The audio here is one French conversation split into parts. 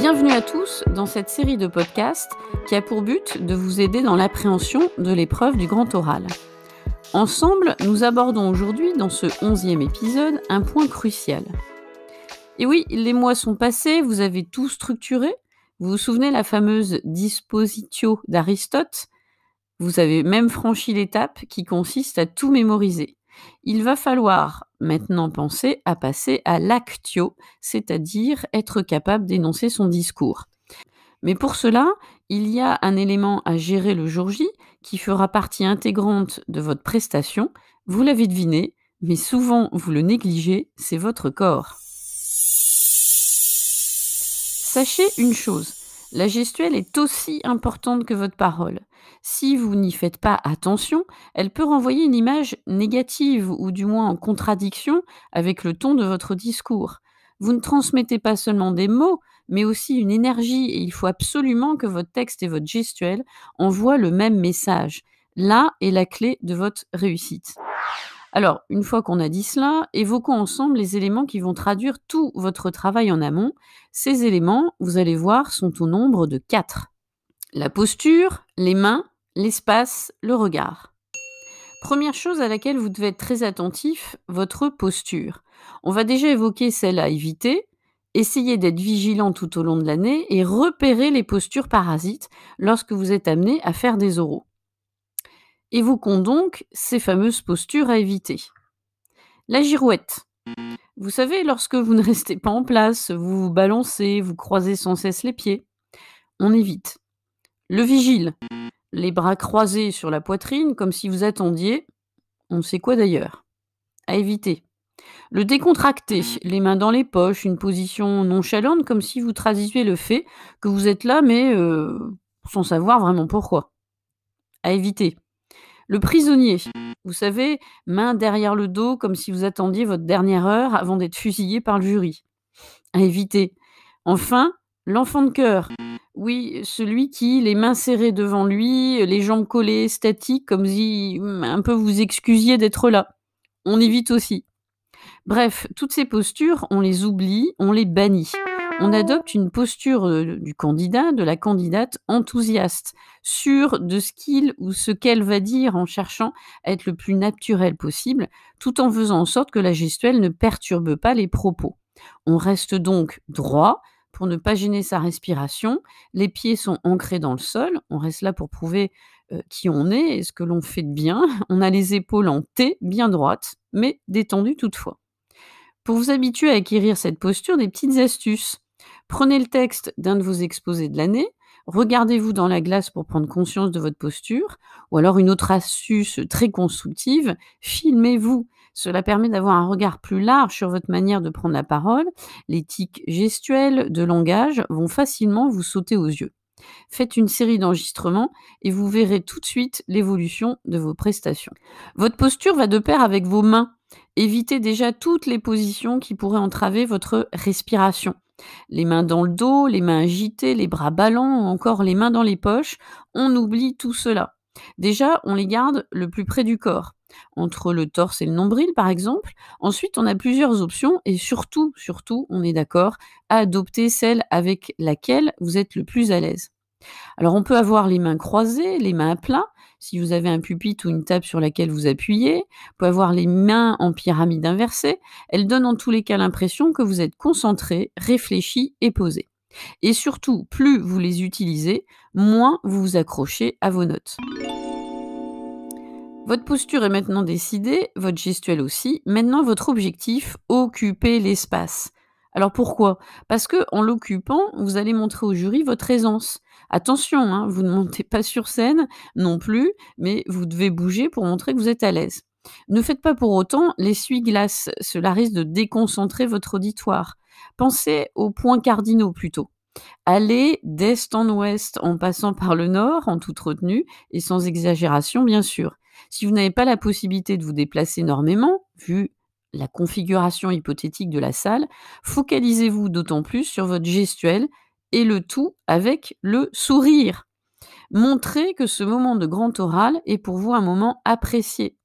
Bienvenue à tous dans cette série de podcasts qui a pour but de vous aider dans l'appréhension de l'épreuve du grand oral. Ensemble, nous abordons aujourd'hui dans ce 11e épisode un point crucial. Et oui, les mois sont passés, vous avez tout structuré. Vous vous souvenez la fameuse dispositio d'Aristote ? Vous avez même franchi l'étape qui consiste à tout mémoriser. Il va falloir maintenant penser à passer à l'actio, c'est-à-dire être capable d'énoncer son discours. Mais pour cela, il y a un élément à gérer le jour J qui fera partie intégrante de votre prestation. Vous l'avez deviné, mais souvent vous le négligez, c'est votre corps. Sachez une chose, la gestuelle est aussi importante que votre parole. Si vous n'y faites pas attention, elle peut renvoyer une image négative ou du moins en contradiction avec le ton de votre discours. Vous ne transmettez pas seulement des mots, mais aussi une énergie et il faut absolument que votre texte et votre gestuelle envoient le même message. Là est la clé de votre réussite. Alors, une fois qu'on a dit cela, évoquons ensemble les éléments qui vont traduire tout votre travail en amont. Ces éléments, vous allez voir, sont au nombre de 4. La posture, les mains, l'espace, le regard. Première chose à laquelle vous devez être très attentif, votre posture. On va déjà évoquer celle à éviter. Essayez d'être vigilant tout au long de l'année et repérez les postures parasites lorsque vous êtes amené à faire des oraux. Évoquons donc ces fameuses postures à éviter. La girouette. Vous savez, lorsque vous ne restez pas en place, vous vous balancez, vous croisez sans cesse les pieds. On évite. Le vigile. Les bras croisés sur la poitrine, comme si vous attendiez, on ne sait quoi d'ailleurs. À éviter. Le décontracté, les mains dans les poches, une position nonchalante, comme si vous traduisiez le fait que vous êtes là, mais sans savoir vraiment pourquoi. À éviter. Le prisonnier, vous savez, main derrière le dos, comme si vous attendiez votre dernière heure avant d'être fusillé par le jury. À éviter. Enfin, l'enfant de cœur. Oui, celui qui, les mains serrées devant lui, les jambes collées, statiques, comme si un peu vous excusiez d'être là. On évite aussi. Bref, toutes ces postures, on les oublie, on les bannit. On adopte une posture du candidat, de la candidate enthousiaste, sûre de ce qu'il ou ce qu'elle va dire en cherchant à être le plus naturel possible, tout en faisant en sorte que la gestuelle ne perturbe pas les propos. On reste donc droit pour ne pas gêner sa respiration. Les pieds sont ancrés dans le sol. On reste là pour prouver qui on est et ce que l'on fait de bien. On a les épaules en T, bien droites, mais détendues toutefois. Pour vous habituer à acquérir cette posture, des petites astuces. Prenez le texte d'un de vos exposés de l'année, regardez-vous dans la glace pour prendre conscience de votre posture, ou alors une autre astuce très constructive, filmez-vous. Cela permet d'avoir un regard plus large sur votre manière de prendre la parole. Les tics gestuels de langage vont facilement vous sauter aux yeux. Faites une série d'enregistrements et vous verrez tout de suite l'évolution de vos prestations. Votre posture va de pair avec vos mains. Évitez déjà toutes les positions qui pourraient entraver votre respiration. Les mains dans le dos, les mains agitées, les bras ballants ou encore les mains dans les poches, on oublie tout cela. Déjà, on les garde le plus près du corps, entre le torse et le nombril par exemple. Ensuite, on a plusieurs options et surtout, on est d'accord, à adopter celle avec laquelle vous êtes le plus à l'aise. Alors on peut avoir les mains croisées, les mains à plat, si vous avez un pupitre ou une table sur laquelle vous appuyez. Vous pouvez avoir les mains en pyramide inversée. Elles donnent en tous les cas l'impression que vous êtes concentré, réfléchi et posé. Et surtout, plus vous les utilisez, moins vous vous accrochez à vos notes. Votre posture est maintenant décidée, votre gestuelle aussi. Maintenant, votre objectif, occuper l'espace. Alors pourquoi ? Parce que en l'occupant, vous allez montrer au jury votre aisance. Attention, vous ne montez pas sur scène non plus, mais vous devez bouger pour montrer que vous êtes à l'aise. Ne faites pas pour autant l'essuie-glace, cela risque de déconcentrer votre auditoire. Pensez aux points cardinaux plutôt. Allez d'est en ouest en passant par le nord en toute retenue et sans exagération bien sûr. Si vous n'avez pas la possibilité de vous déplacer énormément, vu la configuration hypothétique de la salle, focalisez-vous d'autant plus sur votre gestuelle et le tout avec le sourire. Montrez que ce moment de grand oral est pour vous un moment apprécié.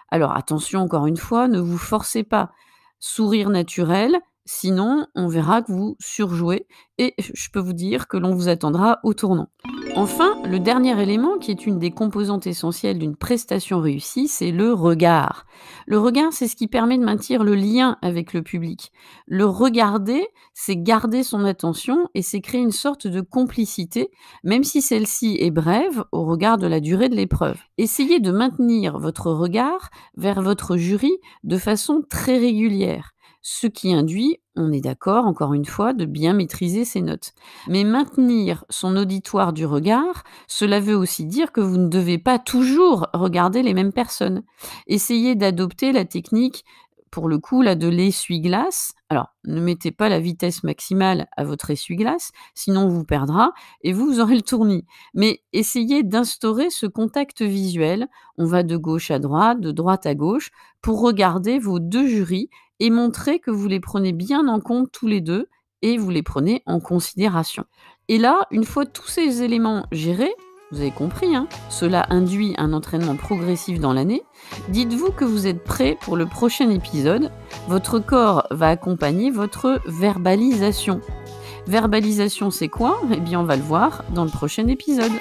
Alors attention encore une fois, ne vous forcez pas. Sourire naturel Sinon, on verra que vous surjouez et je peux vous dire que l'on vous attendra au tournant. Enfin, le dernier élément qui est une des composantes essentielles d'une prestation réussie, c'est le regard. Le regard, c'est ce qui permet de maintenir le lien avec le public. Le regarder, c'est garder son attention et c'est créer une sorte de complicité, même si celle-ci est brève au regard de la durée de l'épreuve. Essayez de maintenir votre regard vers votre jury de façon très régulière, ce qui induit, on est d'accord, encore une fois, de bien maîtriser ses notes. Mais maintenir son auditoire du regard, cela veut aussi dire que vous ne devez pas toujours regarder les mêmes personnes. Essayez d'adopter la technique, pour le coup, là, de l'essuie-glace. Alors, ne mettez pas la vitesse maximale à votre essuie-glace, sinon on vous perdra et vous aurez le tournis. Mais essayez d'instaurer ce contact visuel. On va de gauche à droite, de droite à gauche, pour regarder vos 2 jurys et montrer que vous les prenez bien en compte tous les 2 et vous les prenez en considération. Et là, une fois tous ces éléments gérés, vous avez compris, hein, cela induit un entraînement progressif dans l'année. Dites-vous que vous êtes prêt pour le prochain épisode. Votre corps va accompagner votre verbalisation. Verbalisation, c'est quoi? Eh bien, on va le voir dans le prochain épisode.